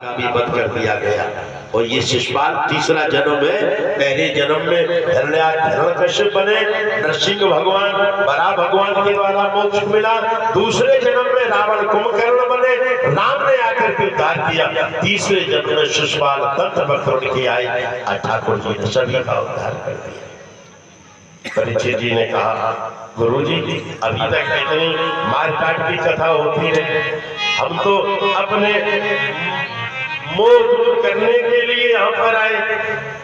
का भी वध कर दिया गया। और ये शिशुपाल तीसरा जन्म है। पहले जन्म में हिरण्यकश्यप बने, नरसिंह भगवान बरा भगवान के द्वारा मोक्ष मिला। दूसरे जन्म में रावण कुंभकर्ण बने, राम ने आकर के उद्धार किया। तीसरे जन्म में शिशुपाल तंत्र बन के आए, ठाकुर जी ने सभी का उद्धार कर दिया। परीक्षित जी ने कहा, गुरुजी अभी तक इतनी मारकाट की कथा होती है, हम तो अपने मोह दूर करने के लिए यहाँ पर आए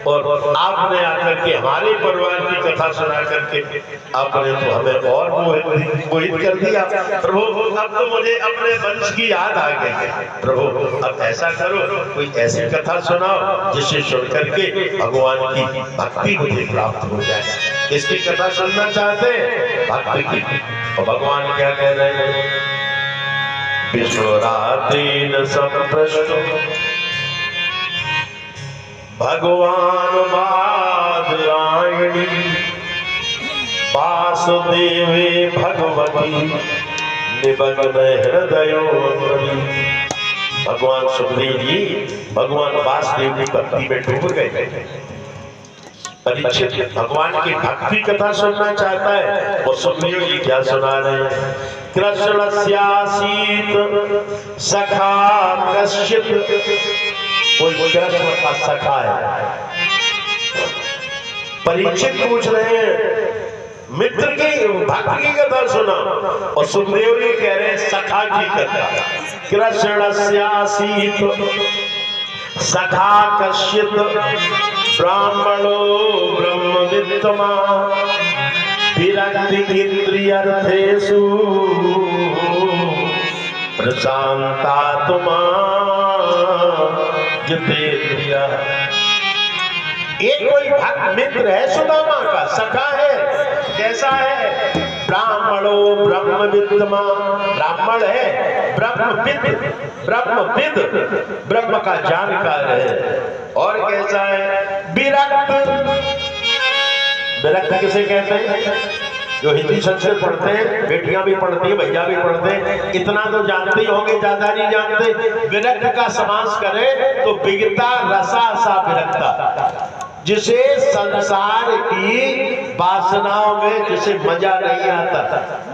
और आपने आकर के हमारे परिवार की कथा सुना करके आपने तो हमें और मोहित कर दिया। प्रभु अब तो मुझे अपने वंश की याद आ गई। प्रभु अब ऐसा करो, कोई ऐसी कथा सुनाओ जिसे सुन करके भगवान की भक्ति मुझे प्राप्त हो जाए। इसकी कथा सुनना चाहते हैं, भक्ति की। और भगवान क्या कह रहे हैं? विश्वराधीन संप्रष्ट भगवान बादरायणी वासुदेवी भगवती निबंधन हृदयो। भगवान सुखदेव जी भगवान वासुदेव की भक्ति में डूब गए। परीक्षित भगवान की भक्ति कथा सुनना चाहता है, और सुखदेव जी क्या सुना रहे हैं? कृष्णस्यासीत सखा कश्चित। कोई कृष्ण का सखा है। परीक्षित पूछ रहे हैं मित्र की भक्ति की कथा सुना, और सुखदेव जी कह रहे हैं सखा की कथा। कृष्णस्यासीत सखा कश्चित ब्राह्मणो ब्रह्मवित्तमा विरक्ति इंद्रियर्थेषु प्रशांतात्मा जितेन्द्रिया। एक कोई भक्त मित्र है सुदामा का, सखा है। कैसा है? ब्राह्मणो ब्रह्मविद्मा, ब्राह्मण है, ब्रह्मविद, ब्रह्म का जानकार है। और कैसा है? विरक्त। विरक्त किसे कहते हैं? जो हिंदी संस्कृत पढ़ते हैं, बेटियां भी पढ़ती हैं, भैया भी पढ़ते हैं, इतना तो जानते ही होंगे, ज्यादा नहीं जानते। विरक्त का समास करें तो विगता रसा सा विरक्ता, जिसे संसार की वासनाओं में जिसे मजा नहीं आता,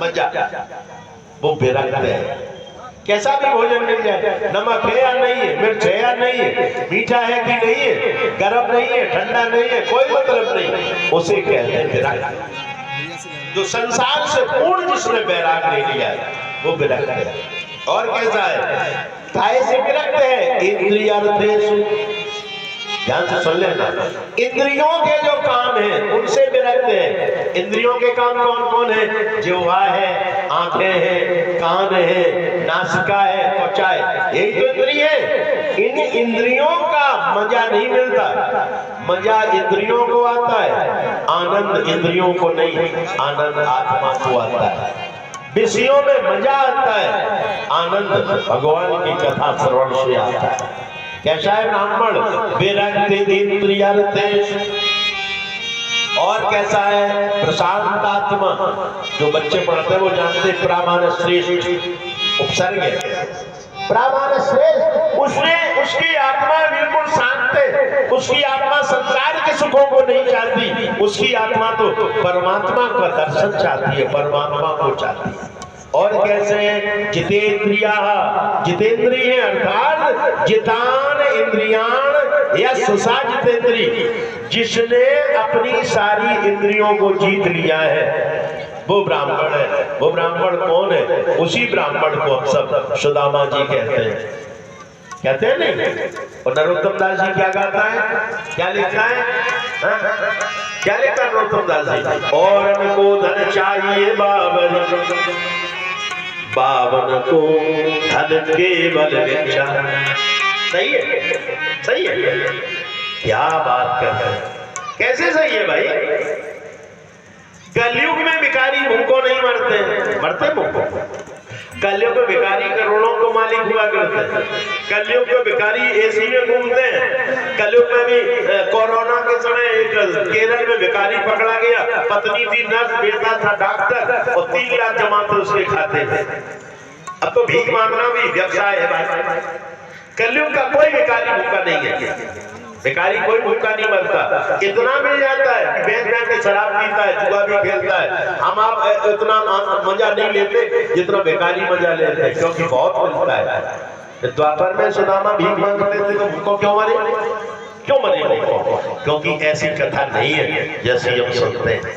मजा, वो विरक्त है। कैसा भी भोजन मिल जाए, नमक है या नहीं है, मिर्च है या नहीं है, मीठा है कि नहीं है, गर्म नहीं है, ठंडा नहीं है, कोई मतलब नहीं, उसे कहते हैं विरक्त। जो संसार से पूर्ण जिसने वैराग ले लिया है, वो विरक्त है। और कैसा है? काय से विरक्त है? इंद्रियार्थेषु। ध्यान से सुन लेना, इंद्रियों के जो काम हैं उनसे विरक्त है। इंद्रियों के काम कौन कौन है? जिह्वा है, आंखें हैं, कान है, नासिका है, त्वचा है, यही तो इंद्रिय है। इन इंद्रियों का मजा नहीं मिलता, मजा इंद्रियों को आता है, आनंद इंद्रियों को नहीं, आनंद आत्मा को आता है। विषयों में मजा आता है, आनंद भगवान की कथा श्रवण से आता है। कैसा है ब्राह्मण? विरक्त इंद्रियार्थेषु। और कैसा है? प्रशांतात्मा। जो बच्चे पढ़ते हैं वो जानते हैं, प्रामाण्य श्रेष्ठ उपसर्ग है। प्रामाण्य श्रेष्ठ, उसकी आत्मा बिल्कुल शांत है, उसकी आत्मा संसार के सुखों को नहीं चाहती, उसकी आत्मा तो परमात्मा का दर्शन चाहती है, परमात्मा को चाहती है। और कैसे? जितेंद्रिया, जितेंद्रिय अर्थात जितान इंद्रियान या सुसा जितेंद्री, जिसने अपनी सारी इंद्रियों को जीत लिया है, वो ब्राह्मण है। वो ब्राह्मण कौन है? उसी ब्राह्मण को हम सब सुदामा जी कहते हैं। कहते हैं नहीं? और नरोत्तम दास जी क्या गाता है, क्या लिखता है? क्या लिखता है नरोत्तम दास जी? और को धन चाहिए बावन को धन केवल इच्छा। सही है, सही है। क्या बात कर रहे हैं? कैसे सही है भाई? कलयुग में भिखारी भूखों नहीं मरते, मरते भूखों। कलयुग में भिखारी करोड़ों को मालिक हुआ करते हैं। कलयुग में भिखारी एसी में घूमते हैं। कलयुग में भी कोरोना के समय एक केरल में भिखारी पकड़ा गया, पत्नी थी नर्स, बेटा था डॉक्टर, और 3 लाख जमा तो उसके खाते थे। अब तो भीख मांगना भी व्यवसाय है भाई। कलयुग का कोई भिखारी भूखा नहीं है, भिखारी कोई भूखा नहीं मरता। इतना मिल जाता है कि बेच बेच के शराब पीता है, जुआ भी खेलता है। हम आप इतना मजा नहीं लेते जितना भिखारी मजा लेते हैं, क्योंकि बहुत मिलता है। द्वापर में सुदामा भीख मांगते थे तो भूखों क्यों मरे? क्यों मरे भूखों? क्योंकि ऐसी कथा नहीं है जैसी हम सुनते हैं।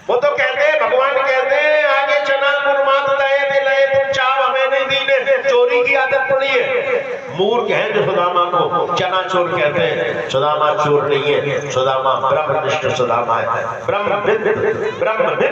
वो तो कहते हैं, भगवान कहते हैं आगे चना गुरमात लए दिलए तुम चाव हमें नहीं दीने, चोरी की आदत पड़ी है। मूर्ख है जो सुदामा को चना चोर कहते हैं। सुदामा चोर नहीं है, सुदामा ब्रह्मनिष्ठ सुदामा है, ब्रह्मविद